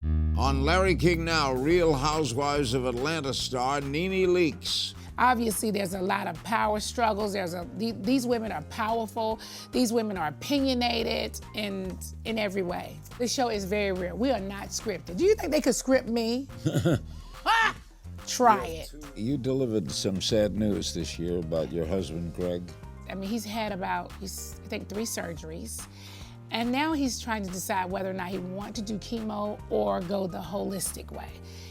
On Larry King Now, Real Housewives of Atlanta star NeNe Leakes. Obviously, there's a lot of power struggles. These women are powerful. These women are opinionated in every way. The show is very real. We are not scripted. Do you think they could script me? Try it. You delivered some sad news this year about your husband, Gregg. I mean, he's had I think 3 surgeries. And now he's trying to decide whether or not he wants to do chemo or go the holistic way.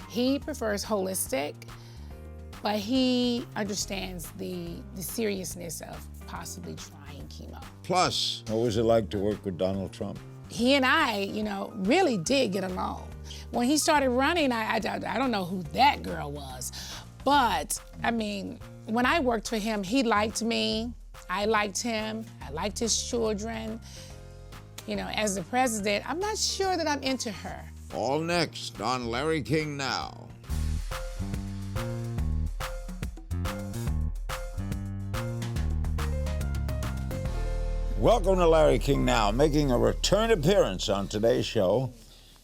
He prefers holistic, but he understands the seriousness of possibly trying chemo. Plus, what was it like to work with Donald Trump? He and I, really did get along. When he started running, I don't know who that girl was, but I mean, when I worked for him, he liked me, I liked him, I liked his children. As the president, I'm not sure that I'm into her. All next on Larry King Now. Welcome to Larry King Now. Making a return appearance on today's show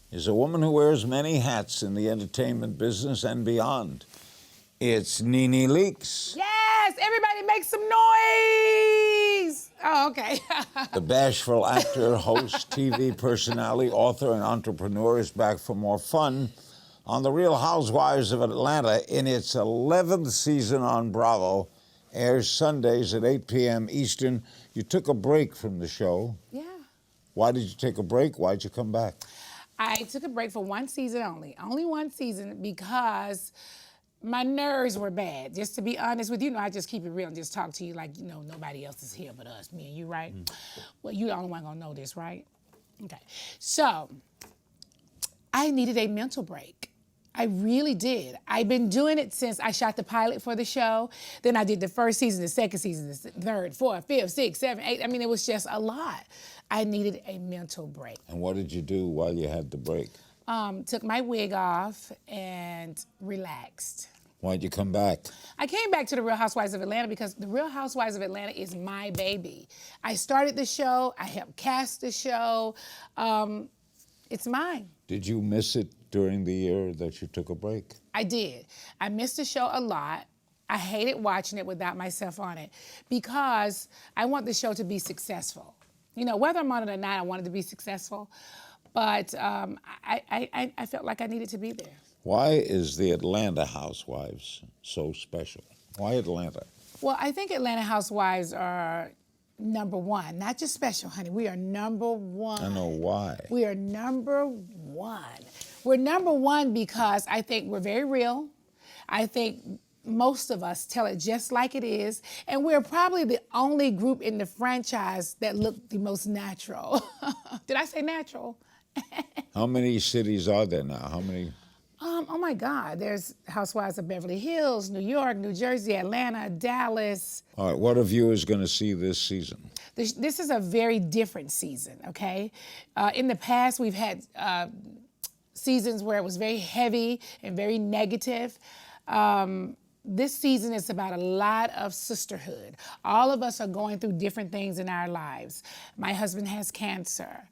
is a woman who wears many hats in the entertainment business and beyond. It's NeNe Leakes. Yes, everybody make some noise. Oh, okay. The bashful actor, host, TV personality, author, and entrepreneur is back for more fun on The Real Housewives of Atlanta in its 11th season on Bravo. Airs Sundays at 8 p.m. Eastern. You took a break from the show. Yeah. Why did you take a break? Why'd you come back? I took a break for 1 season only. Only 1 season because my nerves were bad. Just to be honest with you, I just keep it real and just talk to you like, nobody else is here but us, me and you, right? Well, you're the only one gonna know this, right? Okay. So, I needed a mental break. I really did. I've been doing it since I shot the pilot for the show. Then I did the first season, the second season, the third, fourth, fifth, sixth, seventh, eighth. I mean, it was just a lot. I needed a mental break. And what did you do while you had the break? Took my wig off and relaxed. Why'd you come back? I came back to The Real Housewives of Atlanta because The Real Housewives of Atlanta is my baby. I started the show. I helped cast the show. It's mine. Did you miss it during the year that you took a break? I did. I missed the show a lot. I hated watching it without myself on it because I want the show to be successful. Whether I'm on it or not, I want it to be successful. But I felt like I needed to be there. Why is the Atlanta Housewives so special? Why Atlanta? Well, I think Atlanta Housewives are number one. Not just special, honey. We are number one. I know why. We are number one. We're number one because I think we're very real. I think most of us tell it just like it is. And we're probably the only group in the franchise that look the most natural. Did I say natural? How many cities are there now? How many? Oh my God, there's Housewives of Beverly Hills, New York, New Jersey, Atlanta, Dallas. All right, what are viewers going to see this season? This is a very different season, okay? In the past, we've had seasons where it was very heavy and very negative. This season is about a lot of sisterhood. All of us are going through different things in our lives. My husband has cancer.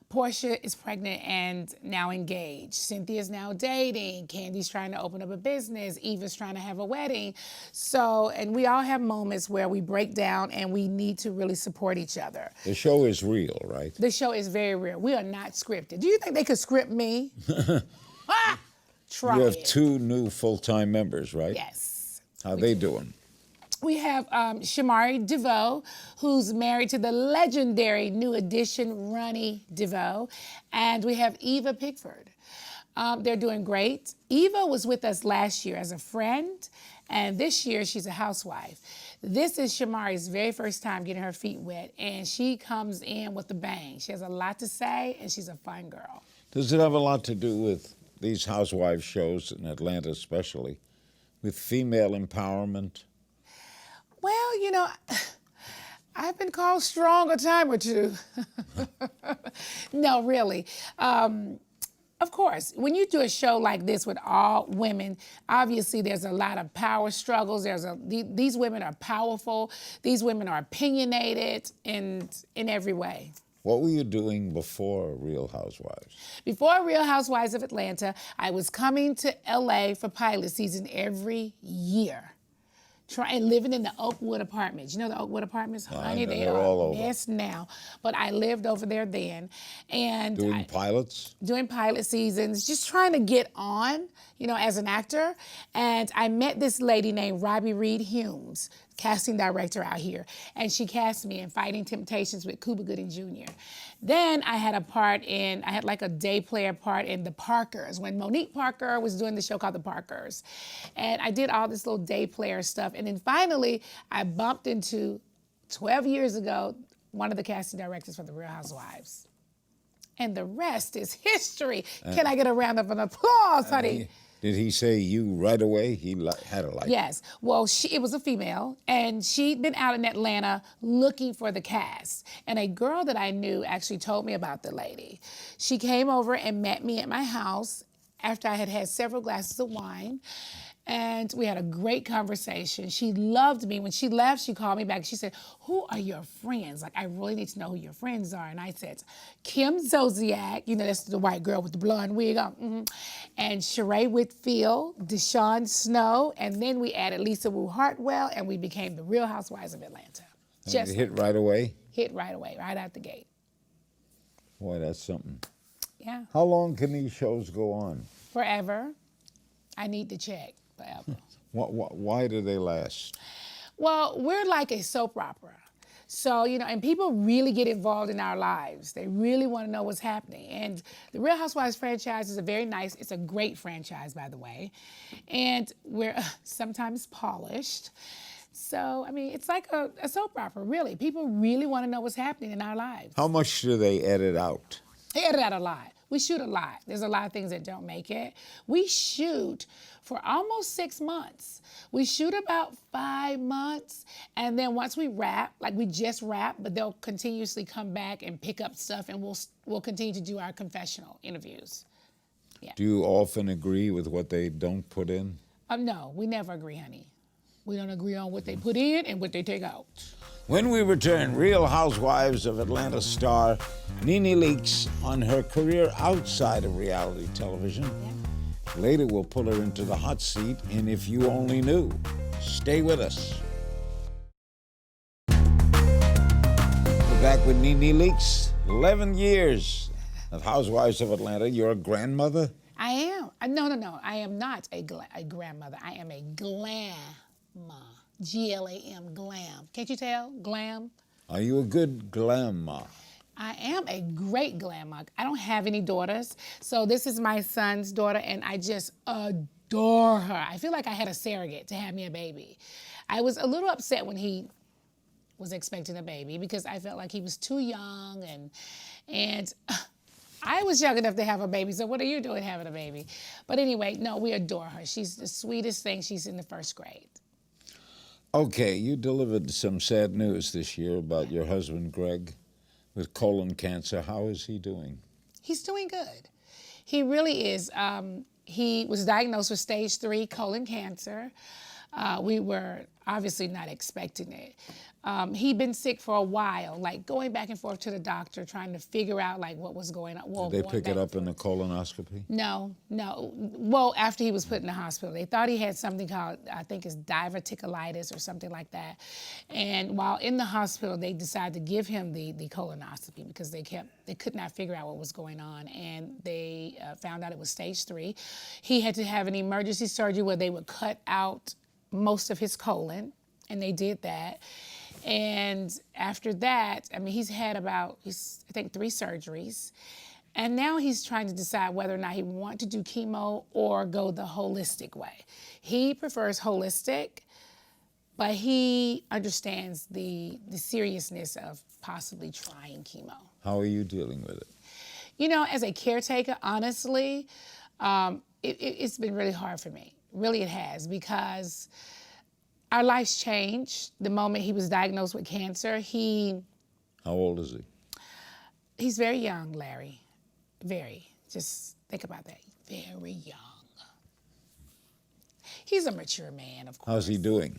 Portia is pregnant and now engaged. Cynthia's now dating. Candy's trying to open up a business. Eva's trying to have a wedding. And we all have moments where we break down and we need to really support each other. The show is real, right? The show is very real. We are not scripted. Do you think they could script me? Try it. You have 2 new full-time members, right? Yes. How they doing? We have Shamari DeVoe, who's married to the legendary New Edition Ronnie DeVoe, and we have Eva Pickford. They're doing great. Eva was with us last year as a friend, and this year she's a housewife. This is Shamari's very first time getting her feet wet, and she comes in with a bang. She has a lot to say, and she's a fun girl. Does it have a lot to do with these housewife shows in Atlanta especially, with female empowerment? Well, I've been called strong a time or two. No, really. Of course, when you do a show like this with all women, obviously there's a lot of power struggles. These women are powerful. These women are opinionated in every way. What were you doing before Real Housewives? Before Real Housewives of Atlanta, I was coming to LA for pilot season every year. Living in the Oakwood apartments. You know the Oakwood apartments? Honey, they they're are all a over. mess now. But I lived over there then. And Doing pilots? doing pilot seasons, just trying to get on, as an actor. And I met this lady named Robbie Reed Humes, casting director out here. And she cast me in Fighting Temptations with Cuba Gooding Jr. Then I had like a day player part in The Parkers, when Monique Parker was doing the show called The Parkers. And I did all this little day player stuff. And then finally, I bumped into, 12 years ago, one of the casting directors for The Real Housewives. And the rest is history. Can I get a round of applause, honey? Did he say you right away? He had a like. Yes. Well, it was a female, and she'd been out in Atlanta looking for the cast. And a girl that I knew actually told me about the lady. She came over and met me at my house after I had had several glasses of wine. And we had a great conversation. She loved me. When she left, she called me back. She said, "Who are your friends? Like, I really need to know who your friends are." And I said, Kim Zolciak, that's the white girl with the blonde wig on, and Sheree Whitfield, Deshawn Snow, and then we added Lisa Wu Hartwell, and we became the Real Housewives of Atlanta. And it hit right away? Hit right away, right out the gate. Boy, that's something. Yeah. How long can these shows go on? Forever. I need to check. Forever. Why do they last? Well, we're like a soap opera. So, and people really get involved in our lives. They really want to know what's happening. And the Real Housewives franchise is it's a great franchise, by the way. And we're sometimes polished. So, it's like a soap opera, really. People really want to know what's happening in our lives. How much do they edit out? They edit out a lot. We shoot a lot. There's a lot of things that don't make it. We shoot for almost 6 months. We shoot about 5 months, and then once we wrap, like we just wrap, but they'll continuously come back and pick up stuff, and we'll continue to do our confessional interviews. Yeah. Do you often agree with what they don't put in? No, we never agree, honey. We don't agree on what they put in and what they take out. When we return, Real Housewives of Atlanta star NeNe Leakes on her career outside of reality television. Yeah. Later, we'll pull her into the hot seat in If You Only Knew. Stay with us. We're back with NeNe Leakes. 11 years of Housewives of Atlanta. You're a grandmother? I am. No. I am not a grandmother. I am a glamma. G-L-A-M, glam. Can't you tell? Glam. Are you a good glamma? I am a great glamma. I don't have any daughters, so this is my son's daughter, and I just adore her. I feel like I had a surrogate to have me a baby. I was a little upset when he was expecting a baby because I felt like he was too young, and I was young enough to have a baby, so what are you doing having a baby? But anyway, no, we adore her. She's the sweetest thing. She's in the 1st grade. Okay, you delivered some sad news this year about your husband, Gregg, with colon cancer. How is he doing? He's doing good. He really is. He was diagnosed with stage 3 colon cancer. We were obviously not expecting it. He'd been sick for a while, like going back and forth to the doctor, trying to figure out like what was going on. Well, Did they pick it up in the colonoscopy? No. Well, after he was put in the hospital, they thought he had something called, I think it's diverticulitis or something like that. And while in the hospital, they decided to give him the colonoscopy because they could not figure out what was going on. And they found out it was stage 3. He had to have an emergency surgery where they would cut out most of his colon, and they did that. And after that, he's had I think 3 surgeries. And now he's trying to decide whether or not he wants to do chemo or go the holistic way. He prefers holistic, but he understands the seriousness of possibly trying chemo. How are you dealing with it? As a caretaker, honestly, it's been really hard for me. Really, it has, because our lives changed the moment he was diagnosed with cancer. How old is he? He's very young, Larry. Very. Just think about that. Very young. He's a mature man, of course. How's he doing?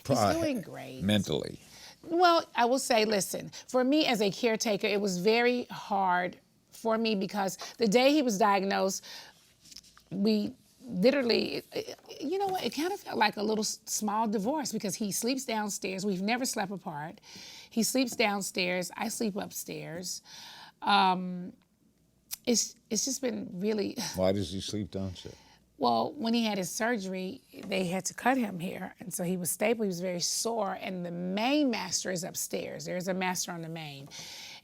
He's doing great. Mentally? Well, I will say, listen, for me as a caretaker, it was very hard for me because the day he was diagnosed, we literally, you know what, it kind of felt like a little small divorce because he sleeps downstairs. We've never slept apart. He sleeps downstairs. I sleep upstairs. It's just been really... Why does he sleep downstairs? Well, when he had his surgery, they had to cut him here. And so he was stable, he was very sore, and the main master is upstairs. There's a master on the main.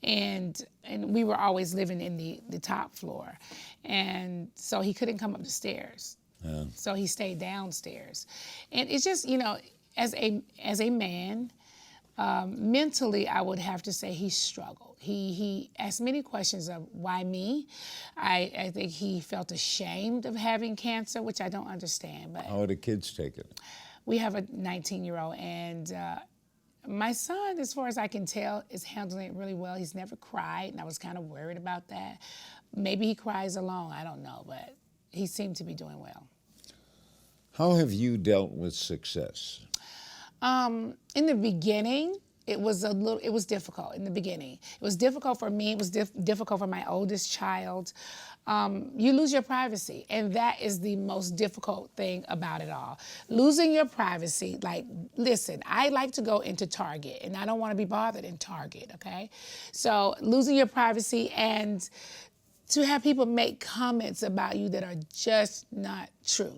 And we were always living in the top floor. And so he couldn't come up the stairs. Yeah. So he stayed downstairs. And it's just, you know, as a man, mentally, I would have to say he struggled. He asked many questions of why me. I think he felt ashamed of having cancer, which I don't understand. But How are the kids taking it? we have a 19-year-old, and my son, as far as I can tell, is handling it really well. He's never cried, and I was kind of worried about that. Maybe he cries alone, I don't know, but he seemed to be doing well. How have you dealt with success? In the beginning, it was difficult in the beginning. It was difficult for me, it was difficult for my oldest child. You lose your privacy, and that is the most difficult thing about it all. Losing your privacy, like, listen, I like to go into Target, and I don't want to be bothered in Target, okay? So losing your privacy and to have people make comments about you that are just not true.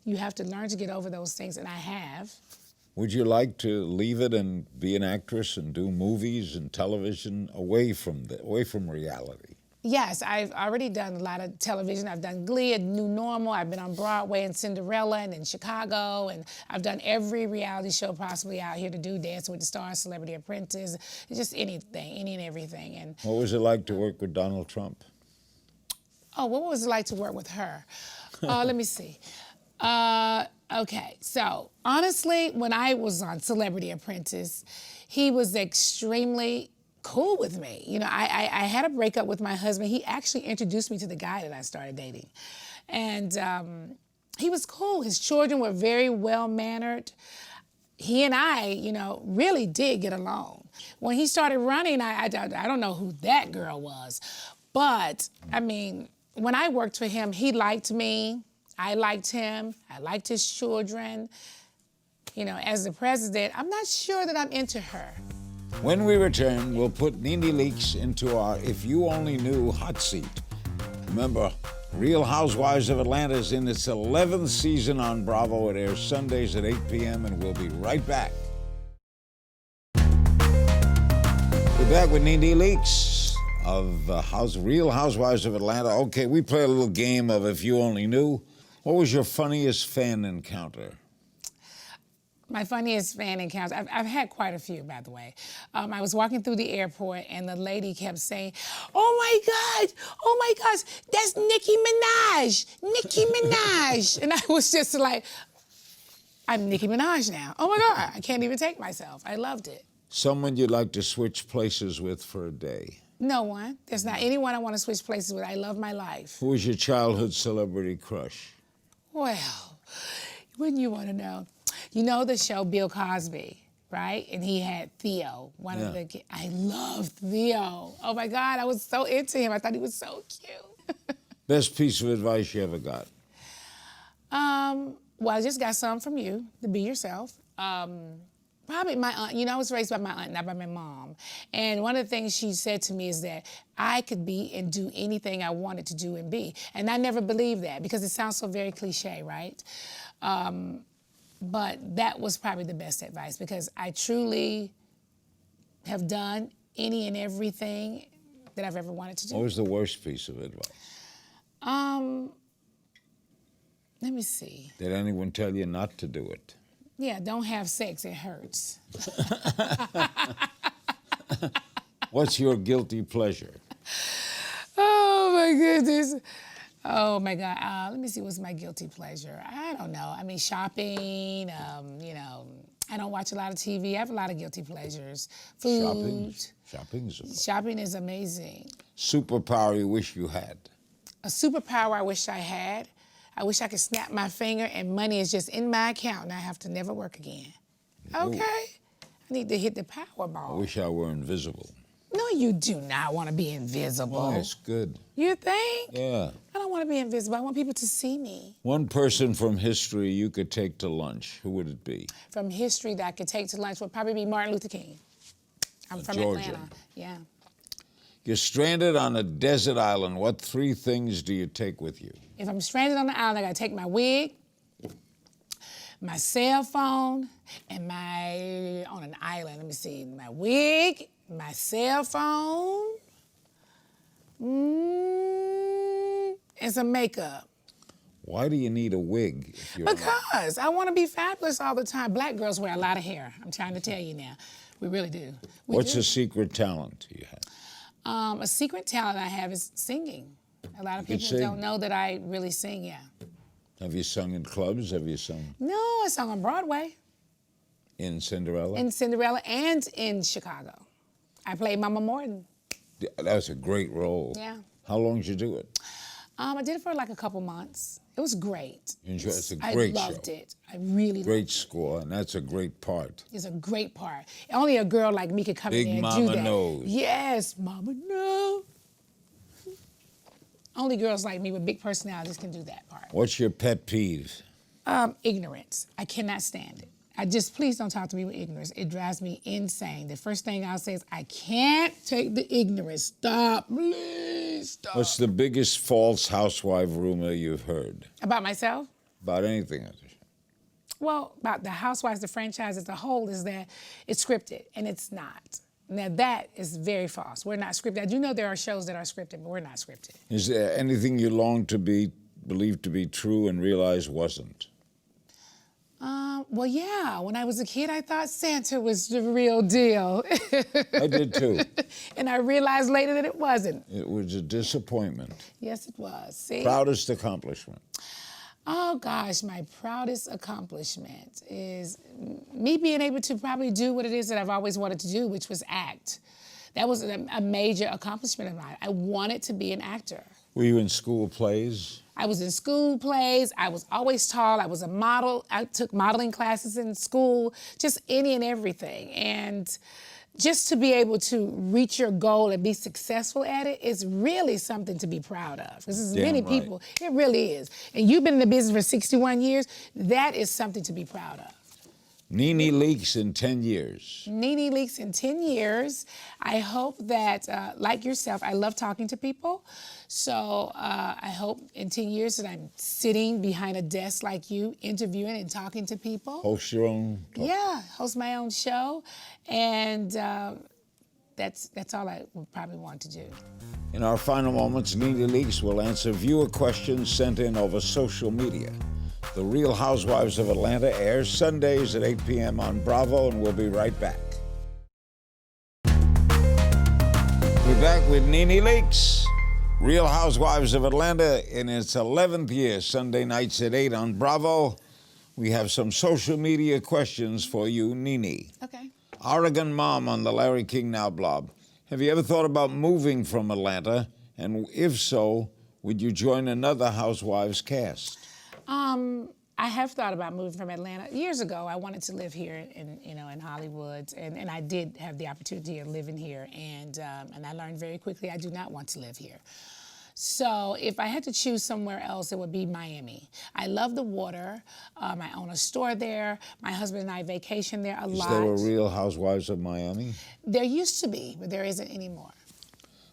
You have to learn to get over those things, and I have. Would you like to leave it and be an actress and do movies and television away from reality? Yes, I've already done a lot of television. I've done Glee and New Normal. I've been on Broadway and Cinderella and in Chicago. And I've done every reality show possibly out here to do, Dancing with the Stars, Celebrity Apprentice, just anything, any and everything. And What was it like to work with Donald Trump? oh, what was it like to work with her? Let me see. Okay, so honestly, when I was on Celebrity Apprentice, he was extremely cool with me. You know, I had a breakup with my husband. He actually introduced me to the guy that I started dating. And he was cool. His children were very well-mannered. He and I, you know, really did get along. When he started running, I don't know who that girl was. But, I mean, when I worked for him, he liked me. I liked him. I liked his children. You know, as the president, I'm not sure that I'm into her. When we return, we'll put NeNe Leakes into our If You Only Knew hot seat. Remember, Real Housewives of Atlanta is in its 11th season on Bravo. It airs Sundays at 8 p.m., and we'll be right back. We're back with NeNe Leakes of Real Housewives of Atlanta. Okay, we play a little game of If You Only Knew. What was your funniest fan encounter? My funniest fan encounters, I've had quite a few, by the way. I was walking through the airport, and the lady kept saying, oh my gosh, that's Nicki Minaj. And I was just like, I'm Nicki Minaj now. Oh my God, I can't even take myself. I loved it. Someone you'd like to switch places with for a day? No one. There's not anyone I want to switch places with. I love my life. Who was your childhood celebrity crush? Well, wouldn't you want to know? You know the show Bill Cosby, right? And he had Theo, one of the kids. I loved Theo. Oh my God, I was so into him. I thought he was so cute. Best piece of advice you ever got? Well, I just got some from you, to be yourself. Probably my aunt. You know, I was raised by my aunt, not by my mom. And one of the things she said to me is that I could be and do anything I wanted to do and be. And I never believed that because it sounds so very cliche, right? But that was probably the best advice because I truly have done any and everything that I've ever wanted to do. What was the worst piece of advice? Let me see. Did anyone tell you not to do it? Yeah, don't have sex, it hurts. What's your guilty pleasure? Oh my goodness. Oh my God. Let me see, what's my guilty pleasure? I don't know. I mean, shopping, you know, I don't watch a lot of TV. I have a lot of guilty pleasures. Food. Shopping is amazing. Superpower you wish you had? A superpower I wish I had. I wish I could snap my finger and money is just in my account and I have to never work again. Okay. I I need to hit the I Powerball. wish I were invisible. No, you do not want to be invisible. Why? It's good. You think? Yeah. I don't want to be invisible. I want people to see me. One person from history you could take to lunch. Who would it be? From history that I could take to lunch would probably be Martin Luther King. I'm from Georgia. Atlanta. Yeah. You're stranded on a desert island. What 3 things do you take with you? If I'm stranded on the island, I gotta take my wig, my cell phone, and on an island, let me see, my wig, my cell phone, and some makeup. Why do you need a wig if you're Because I want to be fabulous all the time. Black girls wear a lot of hair. I'm trying to tell you now. We really do. What's a secret talent you have? A secret talent I have is singing. A lot of You could people sing. don't know that I really sing, yeah. Have you sung in clubs? Have you sung No, I sung on Broadway, in Cinderella? in Cinderella, and in Chicago. I played Mama Morton. That was a great role. Yeah. How long did you do it? I did it for like a couple months. It was great. You enjoyed it? It's a great I loved show. it. I really Great loved it. score, and that's a great part. It's a great part. Only a girl like me could come Big in there and Mama do that. knows. Yes, Mama knows. Only girls like me with big personalities can do that part. What's your pet peeve? Ignorance. I cannot stand it. Please don't talk to me with ignorance. It drives me insane. The first thing I'll say is, I can't take the ignorance. Stop, please, stop. What's the biggest false housewife rumor you've heard? About myself? About anything? Well, about the Housewives, the franchise as a whole, is that it's scripted, and it's not. Now, that is very false. We're not scripted. I do know there are shows that are scripted, but we're not scripted. Is there anything you long to be believed to be true and realize wasn't? Well, yeah. When I was a kid, I thought Santa was the real deal. I did too. And I realized later that it wasn't. It was a disappointment. Yes, it was. See? Proudest accomplishment? Oh, gosh, my proudest accomplishment is me being able to probably do what it is that I've always wanted to do, which was act. That was a major accomplishment of mine. I wanted to be an actor. Were you in school plays? I was in school plays. I was always tall. I was a model. I took modeling classes in school, just any and everything. And just to be able to reach your goal and be successful at it is really something to be proud of. Because there's many right. people, it really is. And you've been in the business for 61 years, that is something to be proud of. NeNe Leakes in 10 years. NeNe Leakes in 10 years. I hope that, like yourself, I love talking to people. So I hope in 10 years that I'm sitting behind a desk like you, interviewing and talking to people. Host your own? Yeah, host my own show. And that's all I would probably want to do. In our final moments, NeNe Leakes will answer viewer questions sent in over social media. The Real Housewives of Atlanta airs Sundays at 8 p.m. on Bravo, and we'll be right back. We're back with NeNe Leakes. Real Housewives of Atlanta in its 11th year, Sunday nights at 8 on Bravo. We have some social media questions for you, NeNe. Okay. Oregon Mom on the Larry King Now blog. Have you ever thought about moving from Atlanta? And if so, would you join another Housewives cast? I have thought about moving from Atlanta. Years ago, I wanted to live here in Hollywood, and I did have the opportunity of living here, and I learned very quickly I do not want to live here. So if I had to choose somewhere else, it would be Miami. I love the water. I own a store there. My husband and I vacation there a lot. Is there a Real Housewives of Miami? There used to be, but there isn't anymore.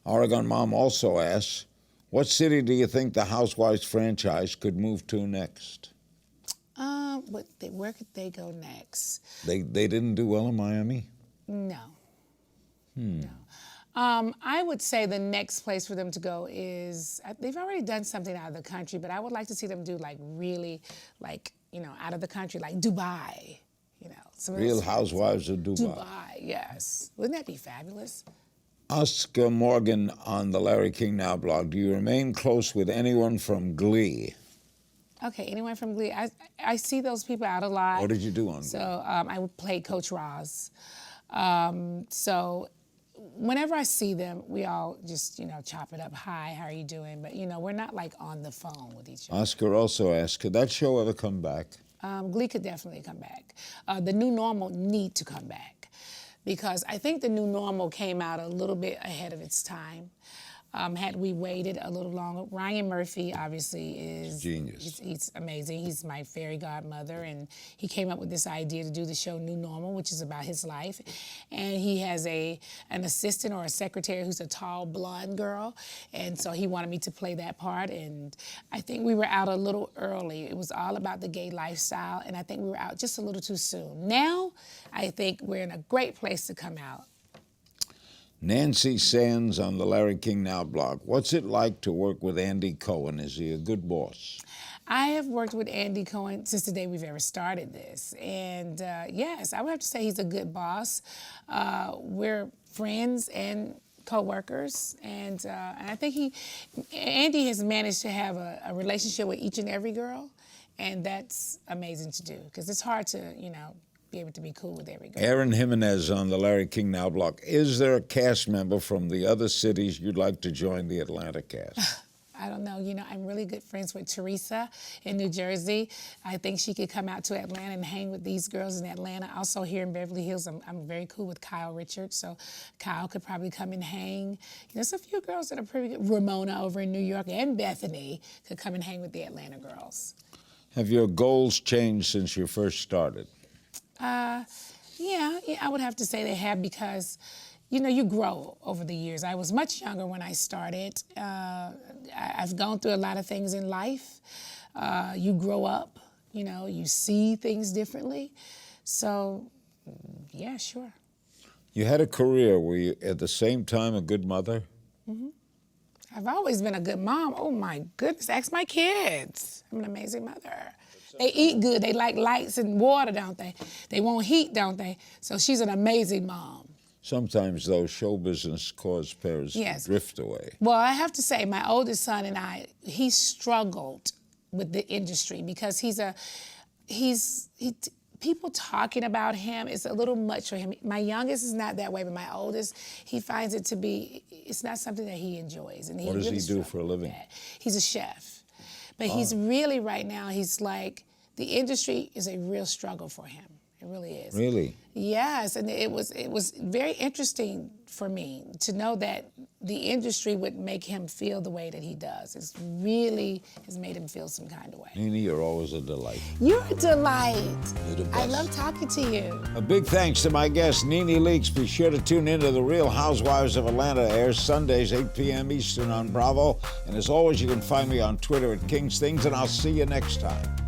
Oregon Mom also asks, what city do you think the Housewives franchise could move to next? Where could they go next? They didn't do well in Miami? No. No. I would say the next place for them to go is, they've already done something out of the country, but I would like to see them do really, out of the country, like Dubai, Real Housewives of Dubai. Dubai, yes. Wouldn't that be fabulous? Oscar Morgan on the Larry King Now blog. Do you remain close with anyone from Glee? Okay, anyone from Glee? I see those people out a lot. What did you do on Glee? So I played Coach Roz. So whenever I see them, we all just, chop it up. Hi, how are you doing? But, we're not on the phone with each other. Oscar also asked, could that show ever come back? Glee could definitely come back. The new normal need to come back. because I think the new normal came out a little bit ahead of its time. Had we waited a little longer, Ryan Murphy obviously is genius. He's amazing. He's my fairy godmother, and he came up with this idea to do the show New Normal, which is about his life. And he has an assistant or a secretary who's a tall blonde girl, and so he wanted me to play that part. And I think we were out a little early. It was all about the gay lifestyle, and I think we were out just a little too soon. Now, I think we're in a great place to come out. Nancy Sands on the Larry King Now blog. What's it like to work with Andy Cohen? Is he a good boss? I have worked with Andy Cohen since the day we've ever started this. And yes, I would have to say he's a good boss. We're friends and co-workers. And I think Andy has managed to have a relationship with each and every girl. And that's amazing to do, because it's hard to, be able to be cool with every girl. Aaron Jimenez on the Larry King Now blog. Is there a cast member from the other cities you'd like to join the Atlanta cast? I don't know. I'm really good friends with Teresa in New Jersey. I think she could come out to Atlanta and hang with these girls in Atlanta. Also here in Beverly Hills, I'm very cool with Kyle Richards, so Kyle could probably come and hang. There's a few girls that are pretty good. Ramona over in New York and Bethany could come and hang with the Atlanta girls. Have your goals changed since you first started? Yeah, I would have to say they have, because, you grow over the years. I was much younger when I started. I've gone through a lot of things in life. You grow up, you see things differently. So, yeah, sure. You had a career. Were you at the same time a good mother? Mm-hmm. I've always been a good mom. Oh, my goodness. Ask my kids. I'm an amazing mother. They eat good. They like lights and water, don't they? They want heat, don't they? So she's an amazing mom. Sometimes, though, show business cause parents Yes. to drift away. Well, I have to say, my oldest son and I, he struggled with the industry, because people talking about him is a little much for him. My youngest is not that way, but my oldest, he finds it to be, it's not something that he enjoys. And What does he do for a living? He's a chef. But he's really, right now, he's like, the industry is a real struggle for him. It really is. Really? Yes, and it was very interesting for me to know that the industry would make him feel the way that he does. It really has made him feel some kind of way. NeNe, you're always a delight. You're a delight. You're the best. I love talking to you. A big thanks to my guest, NeNe Leakes. Be sure to tune into The Real Housewives of Atlanta. Airs Sundays, 8 p.m. Eastern on Bravo. And as always, you can find me on Twitter at King's Things, and I'll see you next time.